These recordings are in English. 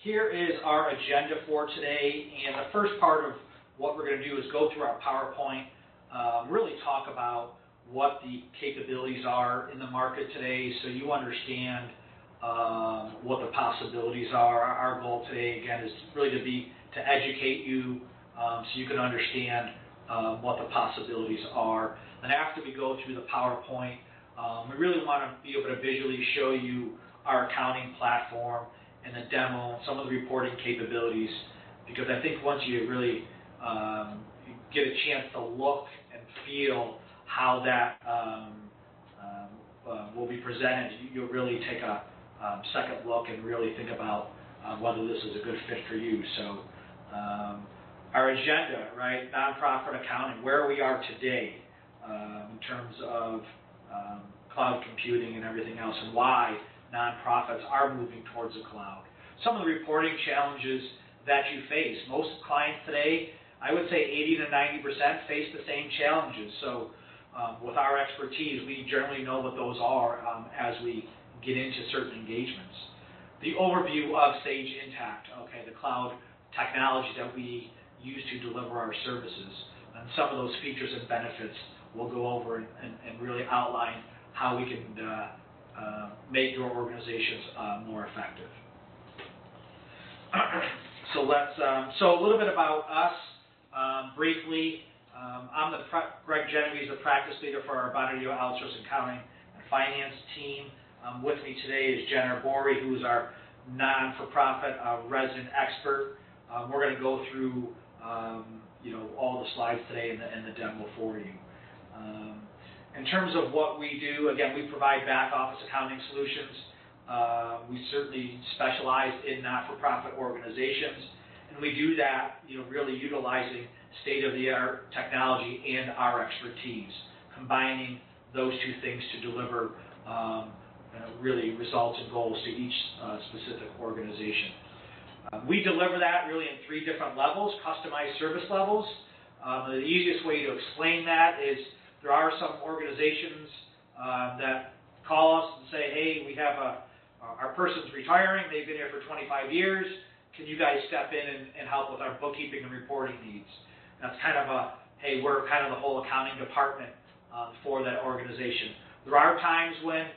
here is our agenda for today, and the first part of what we're going to do is go through our PowerPoint, really talk about what the capabilities are in the market today so you understand what the possibilities are. Our goal today, again, is really to educate you so you can understand what the possibilities are. And after we go through the PowerPoint, we really want to be able to visually show you our accounting platform and the demo, some of the reporting capabilities, because I think once you really get a chance to look and feel how that will be presented, you'll really take a second look and really think about whether this is a good fit for you. So our agenda, right, nonprofit accounting, where we are today in terms of cloud computing and everything else, and why nonprofits are moving towards the cloud. Some of the reporting challenges that you face. Most clients today, I would say 80 to 90% face the same challenges. So with our expertise, we generally know what those are as we get into certain engagements. The overview of Sage Intacct, okay, the cloud technology that we use to deliver our services, and some of those features and benefits we'll go over and really outline how we can make your organizations more effective. So a little bit about us briefly. I'm Greg Genovese, the practice leader for our Bonneville Outsourcing Accounting and Finance team. With me today is Jen Arbori, who is our non-for-profit resident expert. We're going to go through all the slides today and the demo for you. In terms of what we do, again, we provide back office accounting solutions. We certainly specialize in not-for-profit organizations, and we do that really utilizing state-of-the-art technology and our expertise, combining those two things to deliver really results and goals to each specific organization. We deliver that really in 3 different levels, customized service levels. The easiest way to explain that is there are some organizations that call us and say, hey, we have our person's retiring, they've been here for 25 years, can you guys step in and help with our bookkeeping and reporting needs? That's kind of hey, we're kind of the whole accounting department for that organization. There are times when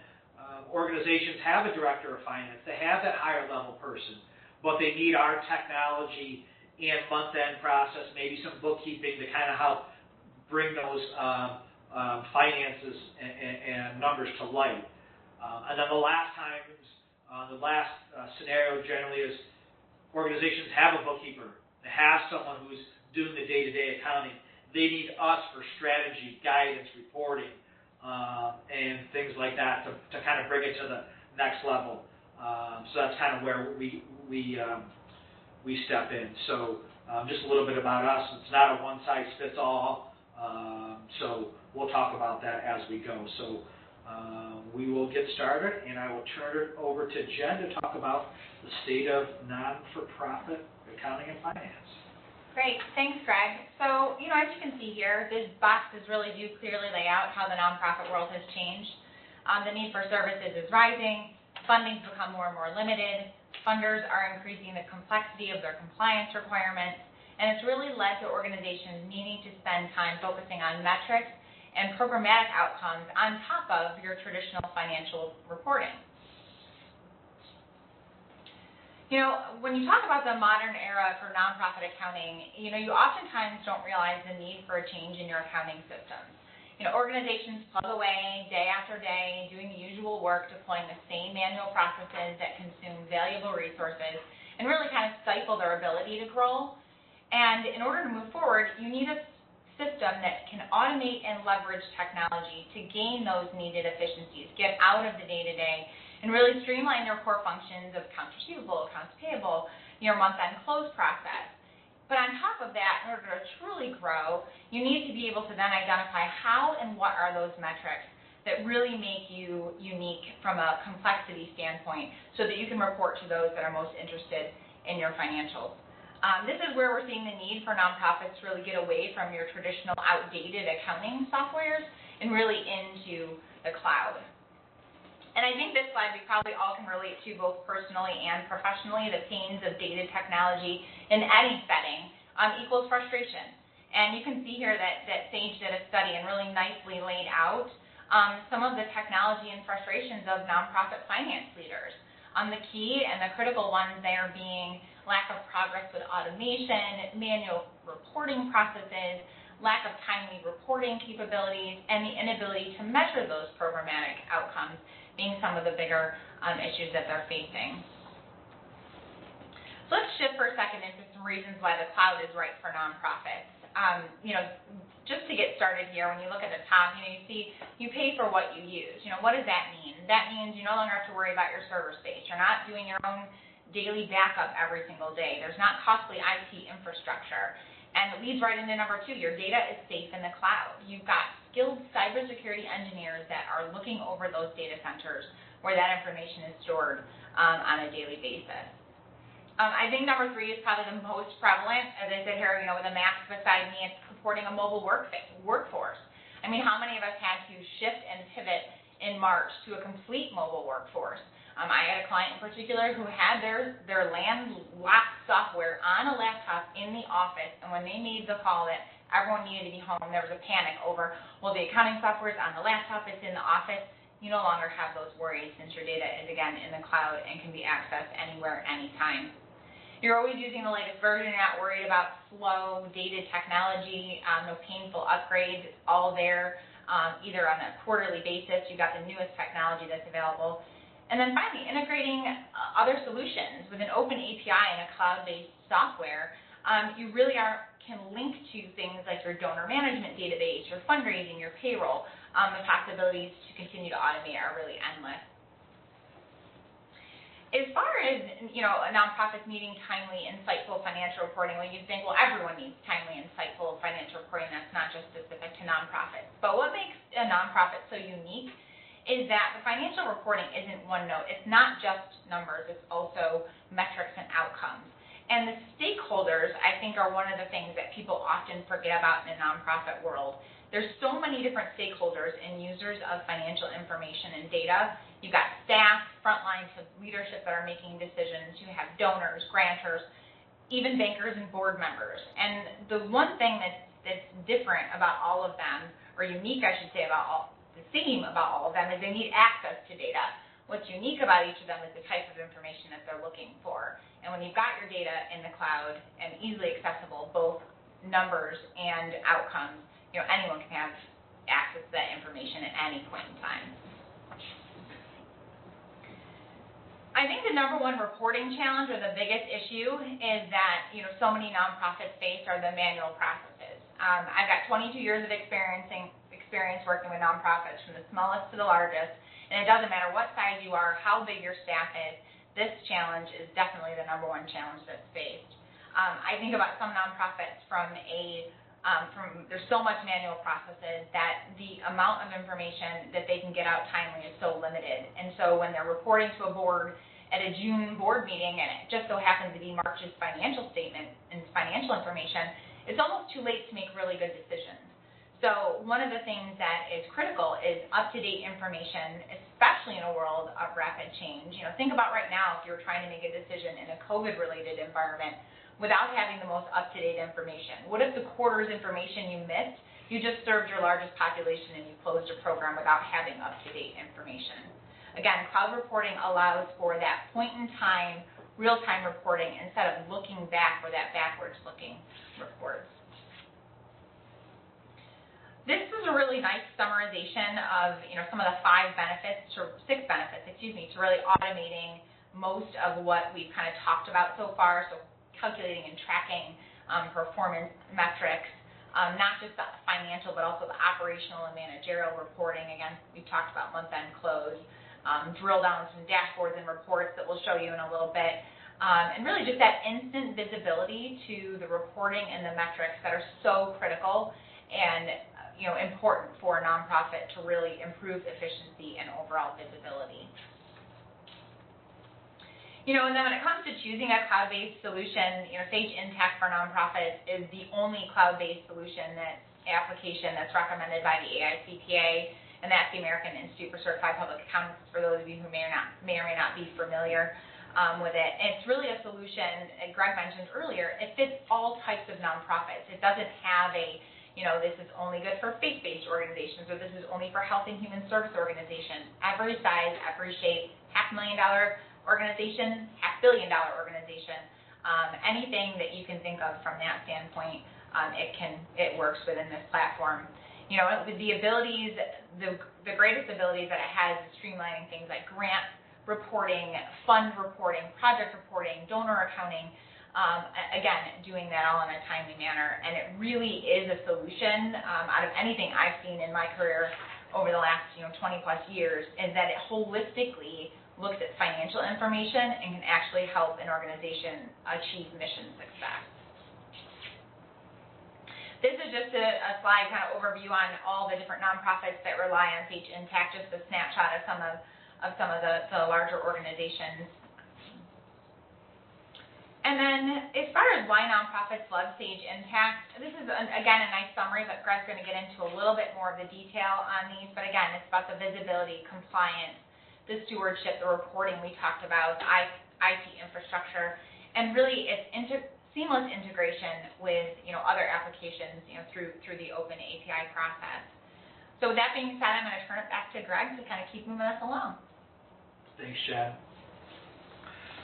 organizations have a director of finance, they have that higher level person, but they need our technology and month-end process, maybe some bookkeeping to kind of help bring those finances and numbers to light. And then the last scenario generally is organizations have a bookkeeper, they have someone who's doing the day-to-day accounting. They need us for strategy, guidance, reporting, and things like that to kind of bring it to the next level. So that's kind of where we step in. So just a little bit about us. It's not a one-size-fits-all. So we'll talk about that as we go. So we will get started, and I will turn it over to Jen to talk about the state of non-for-profit accounting and finance. Great. Thanks, Greg. So, as you can see here, these boxes really do clearly lay out how the nonprofit world has changed. The need for services is rising. Funding's become more and more limited. Funders are increasing the complexity of their compliance requirements, and it's really led to organizations needing to spend time focusing on metrics and programmatic outcomes on top of your traditional financial reporting. When you talk about the modern era for nonprofit accounting, you oftentimes don't realize the need for a change in your accounting systems. Organizations plug away day after day doing the usual work, deploying the same manual processes that consume valuable resources and really kind of stifle their ability to grow. And in order to move forward, you need a system that can automate and leverage technology to gain those needed efficiencies, get out of the day-to-day, and really streamline your core functions of accounts receivable, accounts payable, your month-end close process. But on top of that, in order to truly grow, you need to be able to then identify how and what are those metrics that really make you unique from a complexity standpoint so that you can report to those that are most interested in your financials. This is where we're seeing the need for nonprofits to really get away from your traditional outdated accounting softwares and really into the cloud. And I think this slide we probably all can relate to both personally and professionally. The pains of dated technology in any setting equals frustration. And you can see here that Sage did a study and really nicely laid out some of the technology and frustrations of nonprofit finance leaders. The key and the critical ones there being lack of progress with automation, manual reporting processes, lack of timely reporting capabilities, and the inability to measure those programmatic outcomes being some of the bigger issues that they're facing. So let's shift for a second into some reasons why the cloud is right for nonprofits. Just to get started here, when you look at the top, you see you pay for what you use. What does that mean? That means you no longer have to worry about your server space. You're not doing your own daily backup every single day. There's not costly IT infrastructure. And it leads right into number 2, your data is safe in the cloud. You've got skilled cybersecurity engineers that are looking over those data centers where that information is stored on a daily basis. I think number 3 is probably the most prevalent. As I said here, with a Mac beside me, it's supporting a mobile workforce. I mean, how many of us had to shift and pivot in March to a complete mobile workforce? I had a client in particular who had their land-lock software on a laptop in the office, and when they made the call that everyone needed to be home, there was a panic over, well, the accounting software is on the laptop, it's in the office. You no longer have those worries since your data is, again, in the cloud and can be accessed anywhere, anytime. You're always using the latest version. You're not worried about slow, dated technology, no painful upgrades. It's all there, either on a quarterly basis. You've got the newest technology that's available. And then finally, integrating other solutions with an open API and a cloud-based software, you really can link to things like your donor management database, your fundraising, your payroll. The possibilities to continue to automate are really endless. As far as, a nonprofit needing timely, insightful financial reporting, well, you'd think, well, everyone needs timely, insightful financial reporting. That's not just specific to nonprofits. But what makes a nonprofit so unique is that the financial reporting isn't one note. It's not just numbers. It's also metrics and outcomes. And the stakeholders, I think, are one of the things that people often forget about in a nonprofit world. There's so many different stakeholders and users of financial information and data. You've got staff, frontline to leadership that are making decisions. You have donors, grantors, even bankers and board members. And the one thing that's different about all of them, or unique, I should say, the theme about all of them, is they need access to data. What's unique about each of them is the type of information that they're looking for. And when you've got your data in the cloud and easily accessible, both numbers and outcomes, anyone can have access to that information at any point in time. I think the number one reporting challenge, or the biggest issue, is that so many nonprofits face are the manual processes. I've got 22 years of experience working with nonprofits, from the smallest to the largest, and it doesn't matter what size you are, how big your staff is. This challenge is definitely the number one challenge that's faced. I think about some nonprofits there's so much manual processes that the amount of information that they can get out timely is so limited. And so when they're reporting to a board at a June board meeting, and it just so happens to be March's financial statement and financial information, it's almost too late to make really good decisions. So one of the things that is critical is up-to-date information, especially in a world of rapid change. Think about right now if you're trying to make a decision in a COVID-related environment without having the most up-to-date information. What if the quarter's information you missed, you just served your largest population and you closed a program without having up-to-date information? Again, cloud reporting allows for that point-in-time, real-time reporting instead of looking back, or that backwards-looking reports. This is a really nice summarization of some of the six benefits to really automating most of what we've kind of talked about so far. So calculating and tracking performance metrics, not just the financial, but also the operational and managerial reporting. Again, we talked about month-end close, drill down some dashboards and reports that we'll show you in a little bit, and really just that instant visibility to the reporting and the metrics that are so critical and important for a nonprofit to really improve efficiency and overall visibility. And then when it comes to choosing a cloud-based solution, Sage Intacct for nonprofits is the only cloud-based application that's recommended by the AICPA. and that's the American Institute for Certified Public Accountants, for those of you who may or may not be familiar with it. And it's really a solution, and Greg mentioned earlier, it fits all types of nonprofits. It doesn't have a, this is only good for faith-based organizations, or this is only for health and human service organizations. Every size, every shape, $500,000 organization, $500 million organization, anything that you can think of from that standpoint, it works within this platform. The abilities, the greatest abilities that it has is streamlining things like grant reporting, fund reporting, project reporting, donor accounting. Again, doing that all in a timely manner, and it really is a solution out of anything I've seen in my career over the last 20 plus years, is that it holistically looks at financial information and can actually help an organization achieve mission success. This is just a slide kind of overview on all the different nonprofits that rely on Sage Intacct, just a snapshot of some of the larger organizations. And then as far as why nonprofits love Sage Intacct, this is, again, a nice summary, but Greg's going to get into a little bit more of the detail on these. But again, it's about the visibility, compliance, the stewardship, the reporting we talked about, the IT infrastructure, and really it's seamless integration with other applications through the open API process. So with that being said, I'm going to turn it back to Greg to kind of keep moving us along. Thanks, Jen.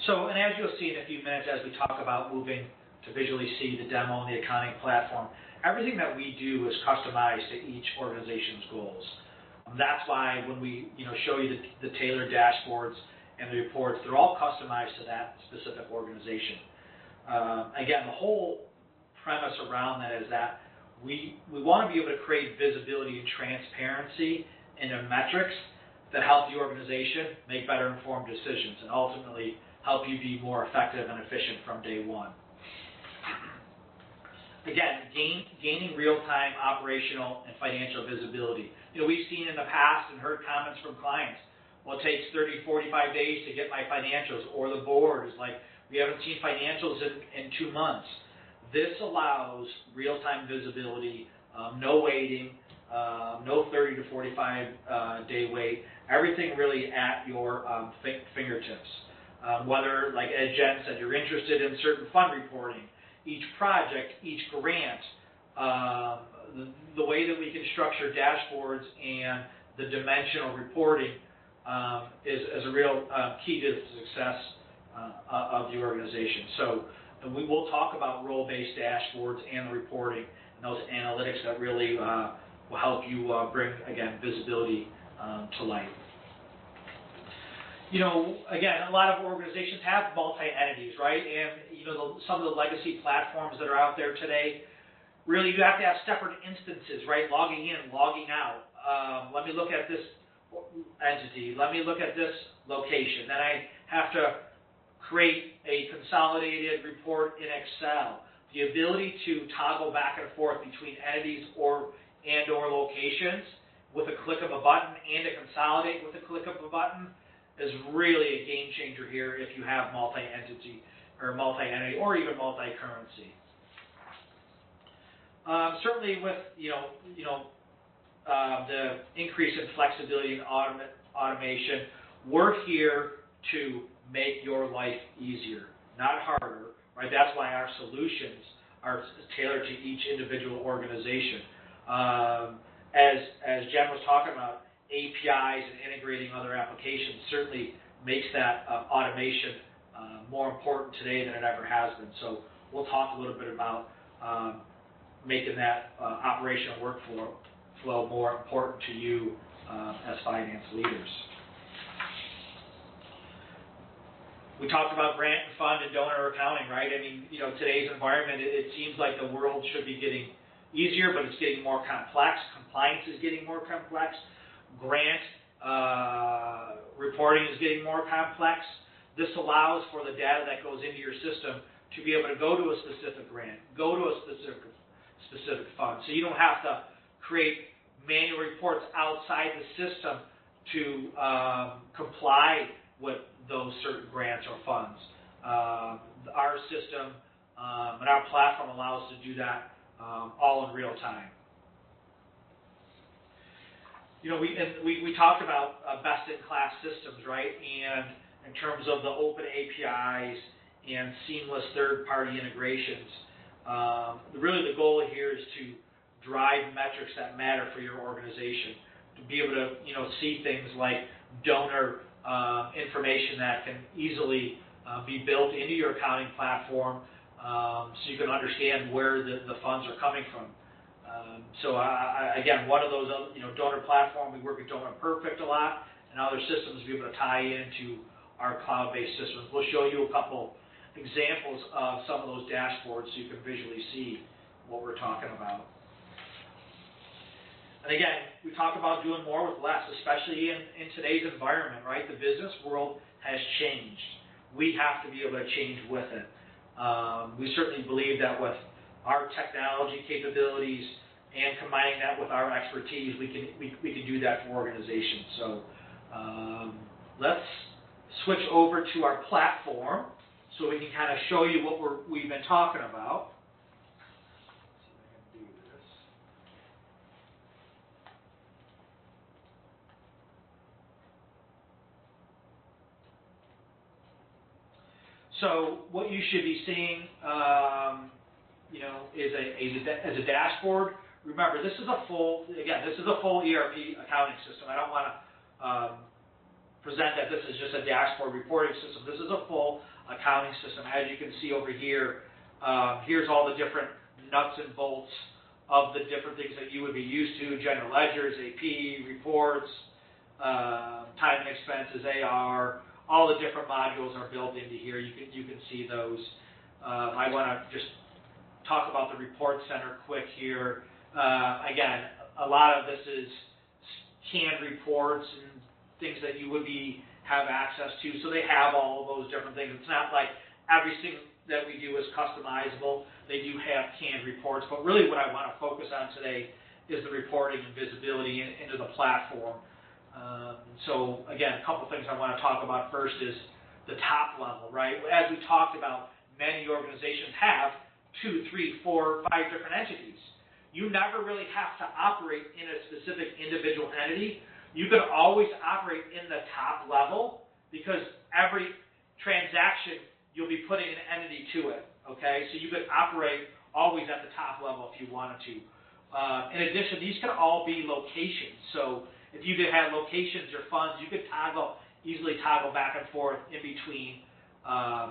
So, and as you'll see in a few minutes as we talk about moving to visually see the demo and the accounting platform, everything that we do is customized to each organization's goals. That's why when we show you the tailored dashboards and the reports, they're all customized to that specific organization. Again, the whole premise around that is that we want to be able to create visibility and transparency into metrics that help the organization make better informed decisions and ultimately help you be more effective and efficient from day one. Again, gaining real-time operational and financial visibility. We've seen in the past and heard comments from clients, well, it takes 30, 45 days to get my financials, or the board is like, we haven't seen financials in 2 months. This allows real-time visibility, no waiting, no 30 to 45 day wait, everything really at your fingertips. Whether, like as Jen said, you're interested in certain fund reporting, each project, each grant, the way that we can structure dashboards and the dimensional reporting is a real key to the success of the organization. So we will talk about role-based dashboards and the reporting and those analytics that really will help you bring, again, visibility to light. Again, a lot of organizations have multi-entities, right? And, some of the legacy platforms that are out there today, really you have to have separate instances, right? Logging in, logging out. Let me look at this entity. Let me look at this location. Then I have to create a consolidated report in Excel. The ability to toggle back and forth between entities or locations with a click of a button and to consolidate with a click of a button is really a game changer here if you have multi-entity or multi-entity or even multi-currency. Certainly with the increase in flexibility and automation, we're here to make your life easier, not harder, right? That's why our solutions are tailored to each individual organization. As Jen was talking about, APIs and integrating other applications certainly makes that automation more important today than it ever has been. So we'll talk a little bit about making that operational workflow more important to you as finance leaders. We talked about grant and fund and donor accounting, right? I mean, today's environment, it seems like the world should be getting easier, but it's getting more complex. Compliance is getting more complex. Grant reporting is getting more complex. This allows for the data that goes into your system to be able to go to a specific grant, go to a specific fund. So you don't have to create manual reports outside the system to comply with those certain grants or funds. Our system and our platform allows us to do that all in real time. we talked about best-in-class systems, right? And in terms of the open APIs and seamless third-party integrations, really the goal here is to drive metrics that matter for your organization, to be able to see things like donor information that can easily be built into your accounting platform, so you can understand where the funds are coming from. Again, one of those, donor platform, we work with Donor Perfect a lot, and other systems to be able to tie into our cloud-based systems. We'll show you a couple examples of some of those dashboards so you can visually see what we're talking about. And again, we talk about doing more with less, especially in today's environment, right? The business world has changed. We have to be able to change with it. We certainly believe that with our technology capabilities and combining that with our expertise, we can do that for organizations. So let's switch over to our platform so we can kind of show you what we've been talking about. Let's see if I can do this. So what you should be seeing, is a dashboard. Remember, this is a full ERP accounting system. I don't want to present that this is just a dashboard reporting system. This is a full accounting system. As you can see over here, here's all the different nuts and bolts of the different things that you would be used to: general ledgers, AP, reports, time and expenses, AR. All the different modules are built into here. You can see those. I want to just talk about the report center quick here. Again, a lot of this is canned reports and things that you would have access to. So they have all of those different things. It's not like everything that we do is customizable. They do have canned reports. But really what I want to focus on today is the reporting and visibility into the platform. So again, a couple things I want to talk about. First is the top level, right? As we talked about, many organizations have 2, 3, 4, 5 different entities. You never really have to operate in a specific individual entity. You can always operate in the top level because every transaction you'll be putting an entity to it, okay? So you could operate always at the top level if you wanted to. In addition, these can all be locations. So if you did have locations or funds, you could easily toggle back and forth in between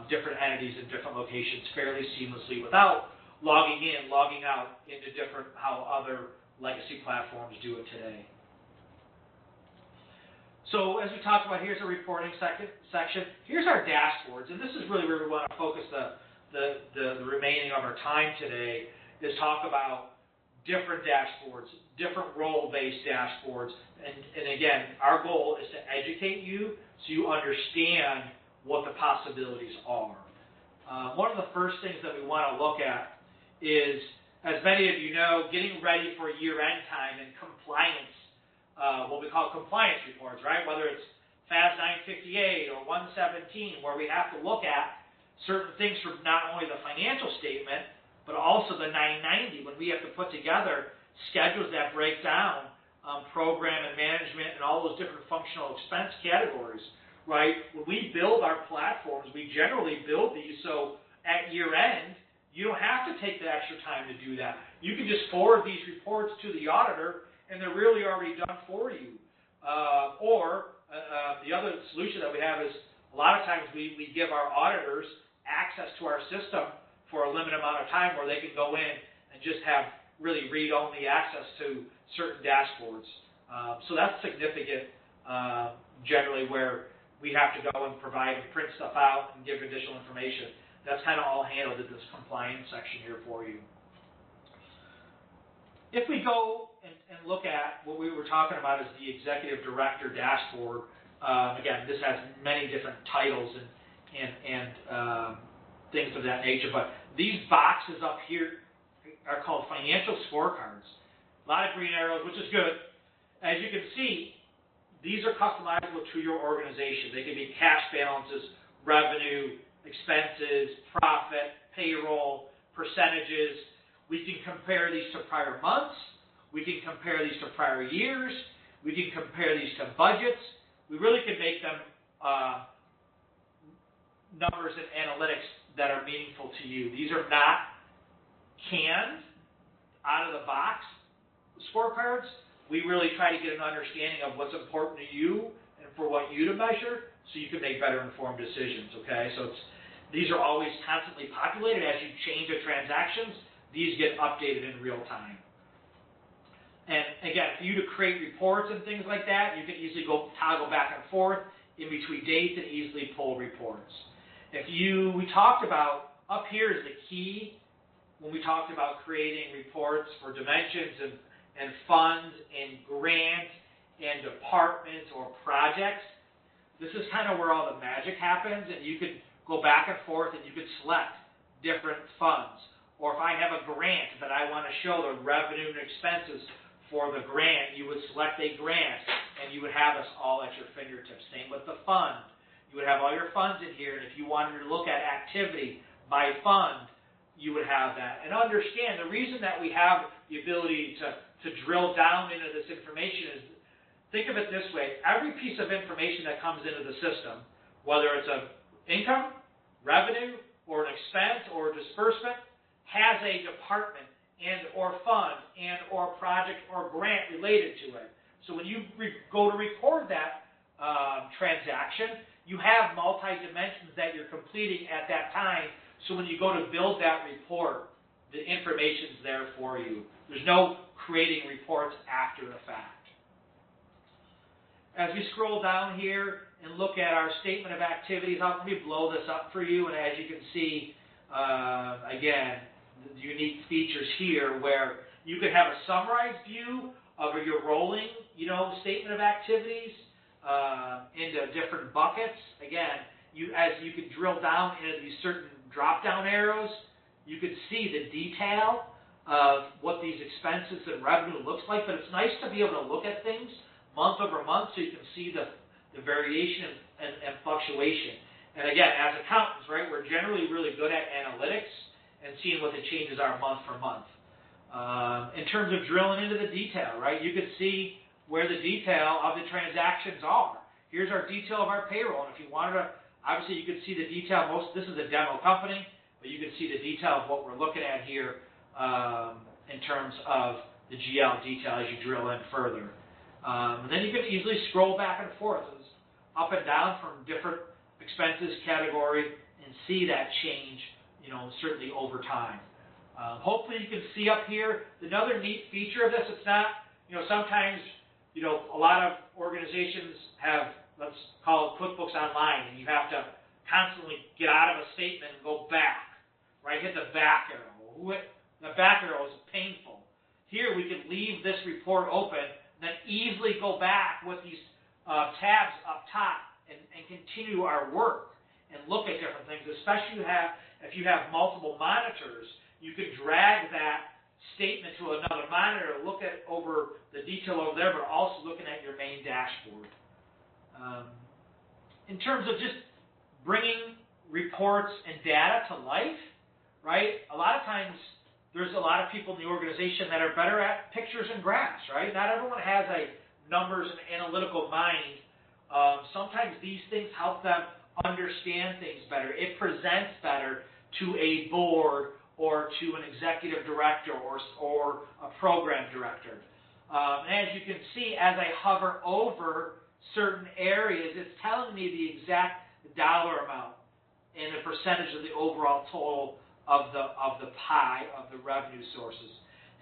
different entities and different locations fairly seamlessly without logging in, logging out into how other legacy platforms do it today. So as we talked about, here's a reporting section. Here's our dashboards, and this is really where we want to focus the remaining of our time today, is talk about different dashboards, different role-based dashboards. And again, our goal is to educate you so you understand what the possibilities are. One of the first things that we want to look at is, as many of you know, getting ready for year-end time and compliance, what we call compliance reports, right? Whether it's FAS 958 or 117, where we have to look at certain things from not only the financial statement, but also the 990, when we have to put together schedules that break down program and management and all those different functional expense categories, right? When we build our platforms, we generally build these so at year end, you don't have to take the extra time to do that. You can just forward these reports to the auditor, and they're really already done for you. The other solution that we have is a lot of times we give our auditors access to our system for a limited amount of time where they can go in and just have really read-only access to certain dashboards. So that's significant generally where we have to go and provide and print stuff out and give additional information. That's kind of all handled in this compliance section here for you. If we go and look at what we were talking about as the executive director dashboard, again, this has many different titles and things of that nature, but these boxes up here are called financial scorecards. A lot of green arrows, which is good. As you can see, these are customizable to your organization. They can be cash balances, revenue, expenses, profit, payroll, percentages. We can compare these to prior months. We can compare these to prior years. We can compare these to budgets. We really can make them numbers and analytics that are meaningful to you. These are not canned, out-of-the-box scorecards. We really try to get an understanding of what's important to you and for what you to measure so you can make better informed decisions, okay? So these are always constantly populated. As you change the transactions, these get updated in real time. And again, for you to create reports and things like that, you can easily toggle back and forth in between dates and easily pull reports. We talked about, up here is the key when we talked about creating reports for dimensions and funds and grants and departments or projects. This is kind of where all the magic happens, and you could go back and forth and you could select different funds. Or if I have a grant that I want to show the revenue and expenses for the grant, you would select a grant and you would have this all at your fingertips. Same with the fund. You would have all your funds in here, and if you wanted to look at activity by fund, you would have that. And understand, the reason that we have the ability to drill down into this information is, think of it this way, every piece of information that comes into the system, whether it's an income, revenue, or an expense, or a disbursement, has a department and or fund and or project or grant related to it. So when you go to record that transaction, you have multi-dimensions that you're completing at that time. So when you go to build that report, the information's there for you. There's no creating reports after the fact. As we scroll down here and look at our statement of activities, let me blow this up for you. And as you can see, again, the unique features here where you can have a summarized view of your rolling, statement of activities into different buckets. Again, as you can drill down into these certain drop-down arrows, you can see the detail of what these expenses and revenue looks like. But it's nice to be able to look at things month over month so you can see the variation and fluctuation. And again, as accountants, right, we're generally really good at analytics and seeing what the changes are month for month. In terms of drilling into the detail, right, you can see where the detail of the transactions are. Here's our detail of our payroll. And if you wanted to, obviously you can see the detail. This is a demo company, but you can see the detail of what we're looking at here in terms of the GL detail as you drill in further. And then you can easily scroll back and forth, up and down from different expenses category and see that change, certainly over time. Hopefully you can see up here, another neat feature of this, it's not, sometimes, a lot of organizations have, let's call it QuickBooks Online, and you have to constantly get out of a statement and go back, right? Hit the back arrow. The back arrow is painful. Here we can leave this report open, then easily go back with these tabs up top and continue our work and look at different things, especially if you have multiple monitors. You can drag that statement to another monitor, look at over the detail over there, but also looking at your main dashboard. In terms of just bringing reports and data to life, right? A lot of times there's a lot of people in the organization that are better at pictures and graphs, right? Not everyone has a numbers and analytical mind. Sometimes these things help them understand things better. It presents better to a board or to an executive director or a program director. As you can see, as I hover over certain areas, it's telling me the exact dollar amount and the percentage of the overall total of the pie of the revenue sources.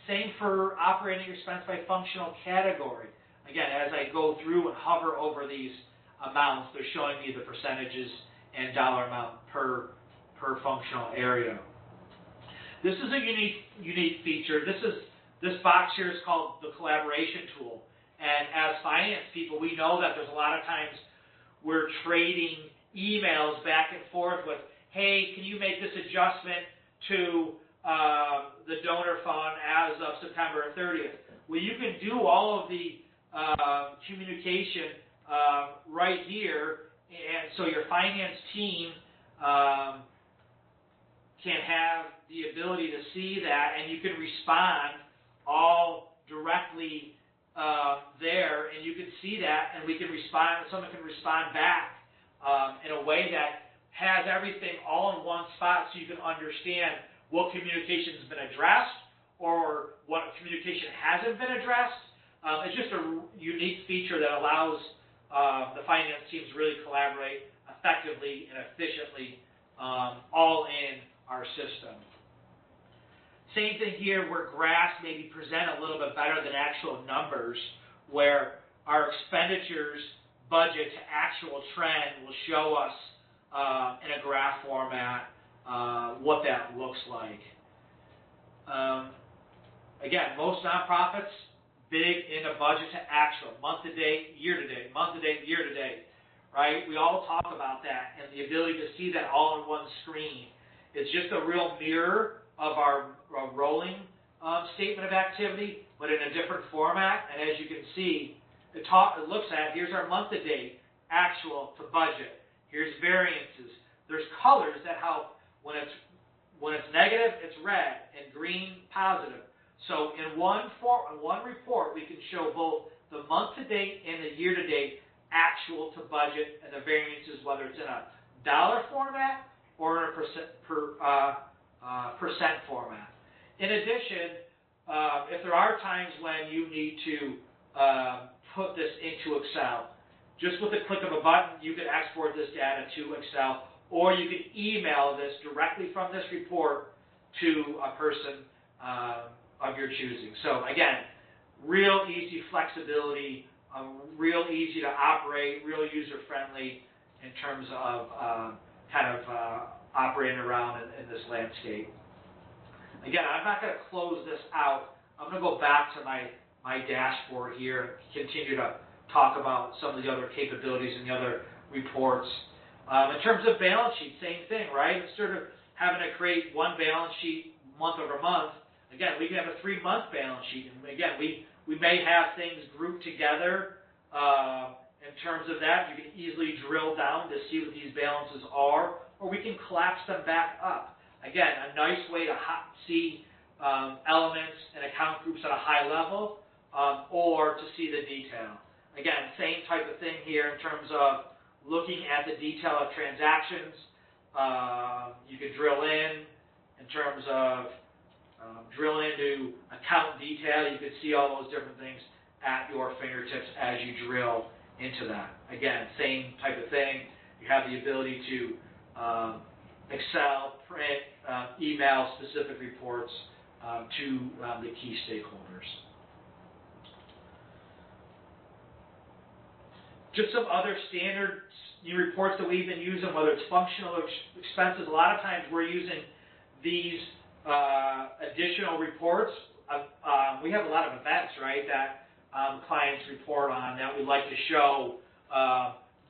Same for operating expense by functional category. Again, as I go through and hover over these amounts, they're showing me the percentages and dollar amount per functional area. This is a unique feature. This box here is called the collaboration tool. And as finance people, we know that there's a lot of times we're trading emails back and forth with, hey, can you make this adjustment to the donor fund as of September 30th? Well, you can do all of the communication right here, and so your finance team can have the ability to see that, and you can respond all directly there, and you can see that, and we can respond, someone can respond back in a way that has everything all in one spot so you can understand what communication has been addressed or what communication hasn't been addressed. It's just a unique feature that allows the finance teams to really collaborate effectively and efficiently all in our system. Same thing here where graphs maybe present a little bit better than actual numbers, where our expenditures budget to actual trend will show us in a graph format what that looks like. Again, most nonprofits, big into budget to actual, month to date, year to date, month to date, year to date, right? We all talk about that, and the ability to see that all in one screen. It's just a real mirror of our rolling statement of activity, but in a different format. And as you can see, it looks at, here's our month to date, actual to budget. Here's variances. There's colors that help. When it's negative, it's red, and green, positive. So in one report, we can show both the month to date and the year to date actual to budget, and the variances, whether it's in a dollar format or in a percent format. In addition, if there are times when you need to put this into Excel, just with the click of a button, you can export this data to Excel, or you can email this directly from this report to a person of your choosing. So again, real easy flexibility, real easy to operate, real user-friendly in terms of operating around in this landscape. Again, I'm not going to close this out. I'm going to go back to my dashboard here and continue to talk about some of the other capabilities and the other reports. In terms of balance sheet, same thing, right? Instead of having to create one balance sheet month over month, again, we can have a 3-month balance sheet. And again, we may have things grouped together in terms of that. You can easily drill down to see what these balances are, or we can collapse them back up. Again, a nice way to see elements and account groups at a high level, or to see the detail. Again, same type of thing here in terms of looking at the detail of transactions. You can drill in terms of drill into account detail. You can see all those different things at your fingertips as you drill into that. Again, same type of thing. You have the ability to Excel, print, email specific reports to the key stakeholders. Just some other standard reports that we've been using, whether it's functional expenses. A lot of times we're using these additional reports. We have a lot of events, right, that clients report on that we'd like to show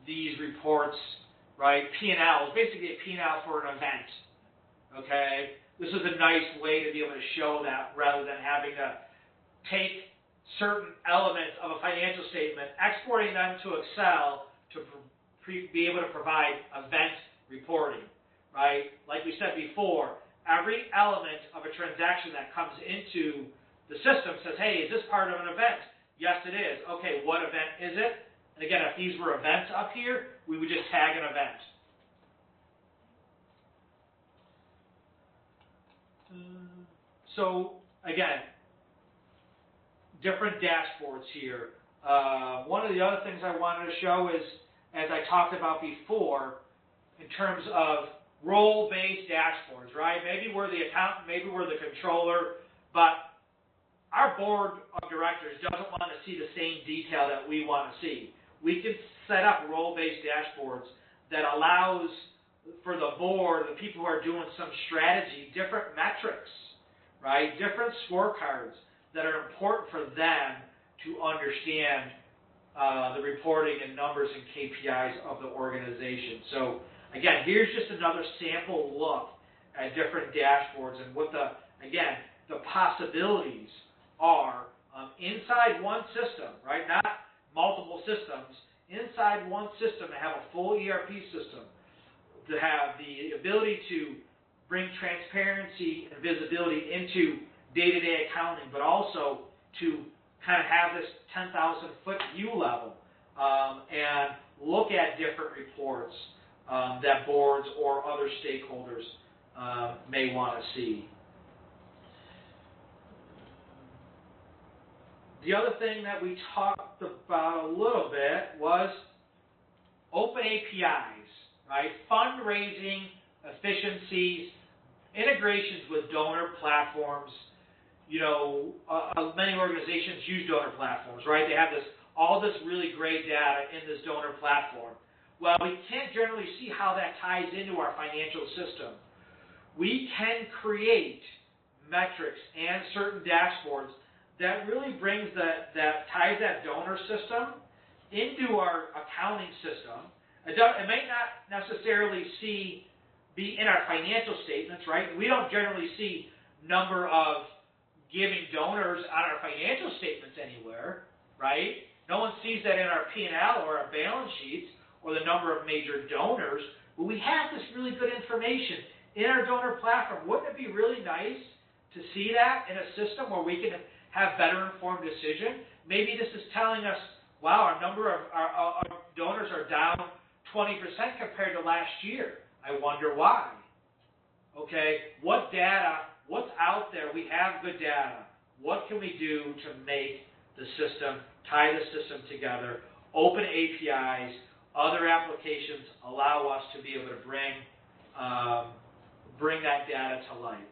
these reports, right? P&L is basically a P&L for an event, okay? This is a nice way to be able to show that rather than having to take certain elements of a financial statement, exporting them to Excel to be able to provide event reporting, right? Like we said before, every element of a transaction that comes into the system says, hey, is this part of an event? Yes, it is. Okay, what event is it? And again, if these were events up here, we would just tag an event. So, again, different dashboards here. One of the other things I wanted to show is, as I talked about before, in terms of role-based dashboards, right? Maybe we're the accountant, maybe we're the controller, but our board of directors doesn't want to see the same detail that we want to see. We can set up role-based dashboards that allows for the board, the people who are doing some strategy, different metrics, right? Different scorecards that are important for them to understand the reporting and numbers and KPIs of the organization. So again, here's just another sample look at different dashboards and what the possibilities are inside one system, right? Not multiple systems. Inside one system to have a full ERP system, to have the ability to bring transparency and visibility into day-to-day accounting, but also to kind of have this 10,000-foot view level and look at different reports that boards or other stakeholders may want to see. The other thing that we talked about a little bit was open APIs, right? Fundraising, efficiencies, integrations with donor platforms. You know, many organizations use donor platforms, right? They have all this really great data in this donor platform. Well, we can't generally see how that ties into our financial system. We can create metrics and certain dashboards that really brings that ties that donor system into our accounting system. It may not necessarily be in our financial statements, right? We don't generally see number of giving donors on our financial statements anywhere, right? No one sees that in our P&L or our balance sheets or the number of major donors. But we have this really good information in our donor platform. Wouldn't it be really nice to see that in a system where we can have better informed decision? Maybe this is telling us, wow, our number of our donors are down 20% compared to last year. I wonder why. Okay, what data, what's out there? We have good data. What can we do to make the system, tie the system together, open APIs, other applications allow us to be able to bring that data to light.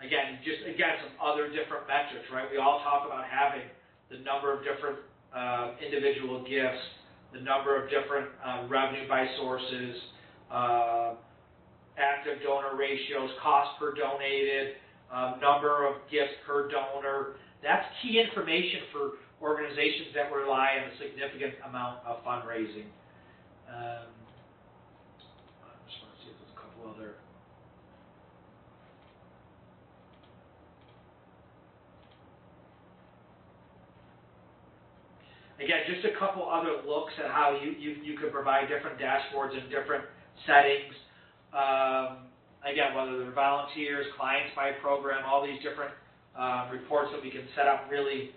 Again, some other different metrics, right? We all talk about having the number of different individual gifts, the number of different revenue by sources, active donor ratios, cost per donated, number of gifts per donor. That's key information for organizations that rely on a significant amount of fundraising. I just want to see if there's a couple other. Again, just a couple other looks at how you could provide different dashboards in different settings. Again, whether they're volunteers, clients by program, all these different reports that we can set up really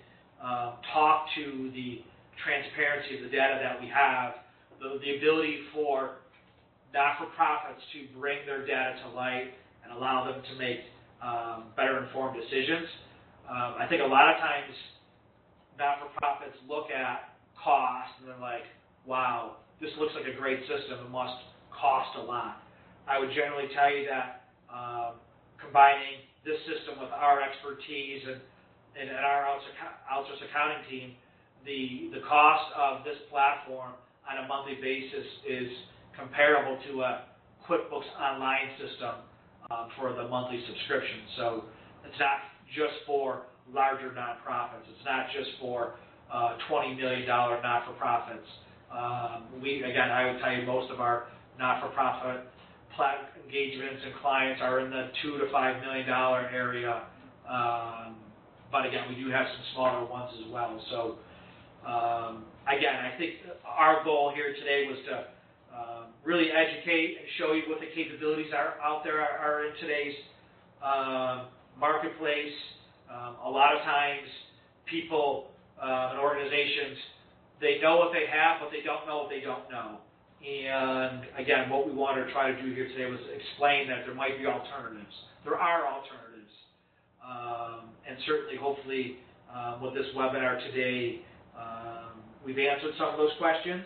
talk to the transparency of the data that we have, the ability for not-for-profits to bring their data to light and allow them to make better informed decisions. I think a lot of times not-for-profits look at cost and they're like, wow, this looks like a great system. It must cost a lot. I would generally tell you that combining this system with our expertise and our outsourced accounting team, the cost of this platform on a monthly basis is comparable to a QuickBooks Online system for the monthly subscription. So it's not just for larger nonprofits. It's not just for $20 million not-for-profits. I would tell you most of our not-for-profit engagements and clients are in the $2 to $5 million area. But again, we do have some smaller ones as well. So again, I think our goal here today was to really educate and show you what the capabilities are out there are in today's marketplace. A lot of times people and organizations, they know what they have, but they don't know what they don't know. And again, what we wanted to try to do here today was explain that there might be alternatives. There are alternatives. And certainly, hopefully, with this webinar today, we've answered some of those questions.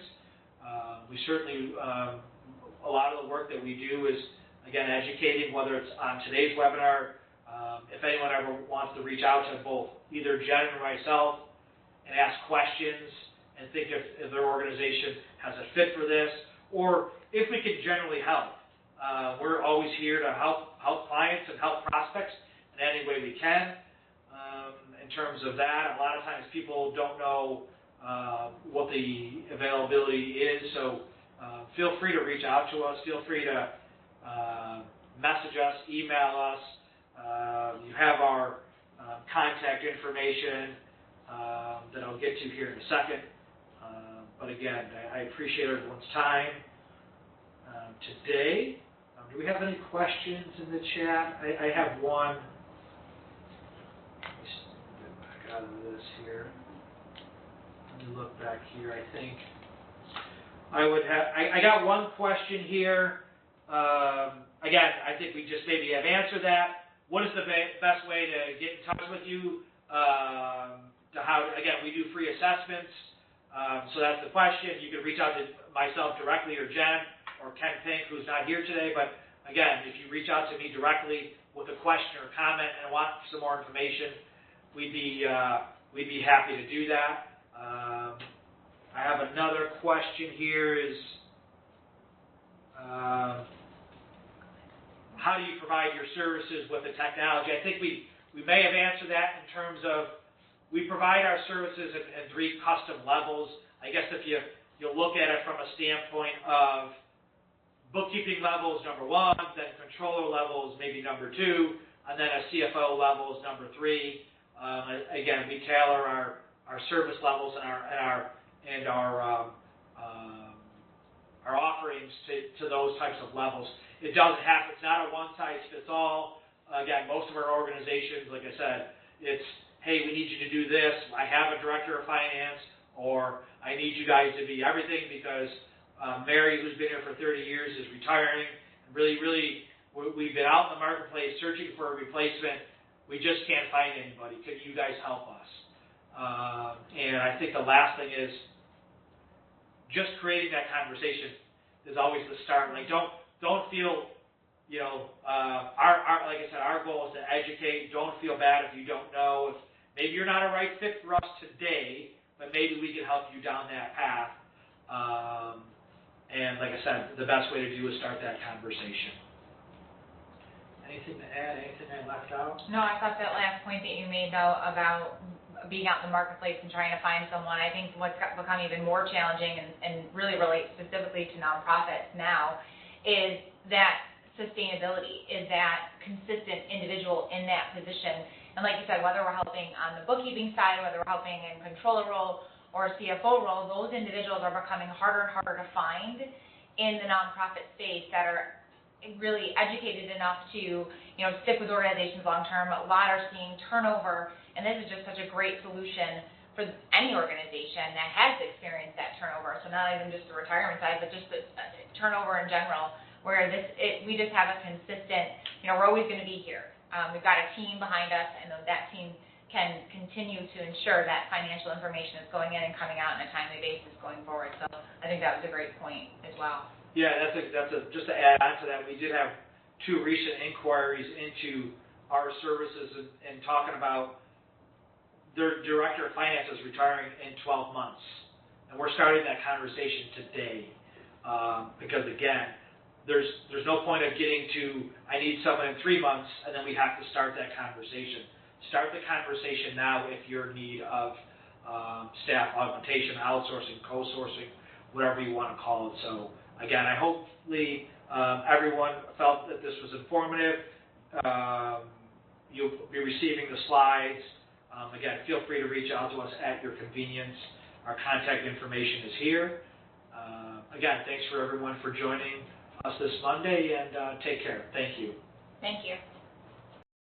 We certainly, a lot of the work that we do is, again, educating, whether it's on today's webinar. If anyone ever wants to reach out to both either Jen or myself and ask questions and think if their organization has a fit for this, or if we can generally help. We're always here to help clients and help prospects in any way we can. In terms of that, a lot of times people don't know what the availability is, so feel free to reach out to us. Feel free to message us, email us. You have our contact information that I'll get to here in a second. But again, I appreciate everyone's time today. Do we have any questions in the chat? I have one. out of this here. Let me look back here. I think I would have. I got one question here. Again, I think we just maybe have answered that. What is the best way to get in touch with you? Again, we do free assessments. So that's the question. You can reach out to myself directly or Jen or Ken Pink, who's not here today. But again, if you reach out to me directly with a question or comment and want some more information, we'd be happy to do that. I have another question here is, how do you provide your services with the technology? I think we may have answered that in terms of we provide our services in 3 custom levels. I guess if you look at it from a standpoint of bookkeeping levels, number 1, then controller levels, maybe number 2, and then a CFO level is number 3. Again, we tailor our service levels and our offerings to those types of levels. It's not a one-size-fits-all. Again, most of our organizations, like I said, it's, hey, we need you to do this. I have a director of finance, or I need you guys to be everything because Mary, who's been here for 30 years, is retiring. Really, we've been out in the marketplace searching for a replacement. We just can't find anybody. Could you guys help us? And I think the last thing is just creating that conversation is always the start. Like, don't feel, like I said, our goal is to educate. Don't feel bad if you don't know. If maybe you're not a right fit for us today, but maybe we can help you down that path. And like I said, the best way to do is start that conversation. Anything to add? Anything I left out? No, I thought that last point that you made, though, about being out in the marketplace and trying to find someone, I think what's become even more challenging and really relates specifically to nonprofits now is that sustainability, is that consistent individual in that position. And like you said, whether we're helping on the bookkeeping side, whether we're helping in controller role or CFO role, those individuals are becoming harder and harder to find in the nonprofit space that are really educated enough to, stick with organizations long term. A lot are seeing turnover, and this is just such a great solution for any organization that has experienced that turnover. So not even just the retirement side, but just the turnover in general, where we just have a consistent, we're always going to be here. We've got a team behind us, and that team can continue to ensure that financial information is going in and coming out on a timely basis going forward. So I think that was a great point as well. Yeah, just to add on to that, we did have 2 recent inquiries into our services and talking about their director of finance is retiring in 12 months. And we're starting that conversation today because, again, there's no point of getting to, I need someone in 3 months, and then we have to start that conversation. Start the conversation now if you're in need of staff augmentation, outsourcing, co-sourcing, whatever you want to call it. So, again, hopefully everyone felt that this was informative. You'll be receiving the slides. Again, feel free to reach out to us at your convenience. Our contact information is here. Again, thanks for everyone for joining us this Monday, and take care. Thank you. Thank you.